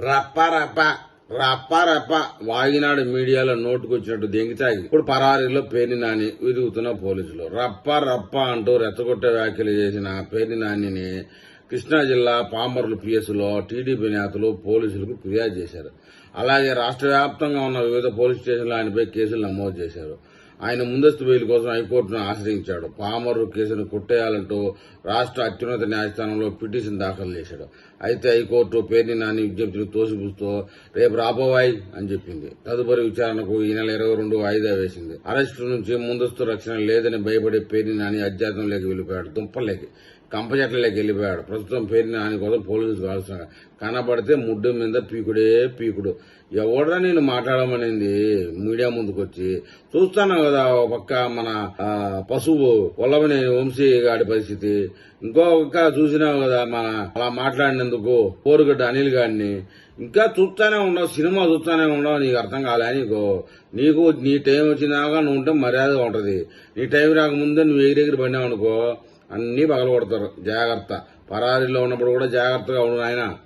రప్ప రప్ప రప్ప రప్ప వాగినాడు మీడియాలో నోటుకొచ్చినట్టు దెంగితాగి ఇప్పుడు పరారీలో పేర్ని నాని వెతుకుతున్న పోలీసులు రప్ప రప్ప అంటూ రెచ్చగొట్టే వ్యాఖ్యలు చేసిన పేర్ని నానిని కృష్ణా జిల్లా పామర్లు పిఎస్లో టీడీపీ నేతలు పోలీసులకు ఫిర్యాదు చేశారు. అలాగే రాష్ట్ర వ్యాప్తంగా ఉన్న వివిధ పోలీస్ స్టేషన్లు ఆయనపై కేసులు నమోదు చేశారు. ఆయన ముందస్తు బెయిల్ కోసం హైకోర్టును ఆశ్రయించాడు. పామర్రు కేసును కొట్టేయాలంటూ రాష్ట్ర అత్యున్నత న్యాయస్థానంలో పిటిషన్ దాఖలు చేశాడు. అయితే హైకోర్టు పేర్ని నాని విజ్ఞప్తిని తోసిపుస్తూ రేపు రాబోవాయి అని చెప్పింది. తదుపరి విచారణకు ఈ నెల 22 వాయిదా వేసింది. అరెస్టు నుంచి ముందస్తు రక్షణ లేదని భయపడే పేర్ని నాని అజ్ఞాతంలోకి వెళ్లిపోయాడు. దుంపలేకి కంపచెట్లలోకి వెళ్లిపోయాడు. ప్రస్తుతం పేర్ని నాని కోసం పోలీసులు కాల్సిన కనబడితే ముడ్డు మీద పీకుడే పీకుడు. ఎవడరా నేను మాట్లాడమనింది మీడియా ముందుకొచ్చి చూస్తాను కదా. ఒక పక్క మన పశువు వల్లభని వంశీ గాడి పరిస్థితి, ఇంకో పక్క చూసినావు కదా మన అలా మాట్లాడినందుకు పోరుగడ్డ అనిల్ గారిని. ఇంకా చూస్తానే ఉండవు, సినిమా చూస్తానే ఉండవు. నీకు అర్థం కాలే నీకు నీ టైం వచ్చినాక నువ్వు ఉంటే మర్యాదగా ఉంటది. నీ టైం రాకముందే నువ్వు ఎగిరెగిరి పడినావు అనుకో అన్ని పగలగొడతారు. జాగ్రత్త. పరారీలో ఉన్నప్పుడు కూడా జాగ్రత్తగా ఉండు నాయనా.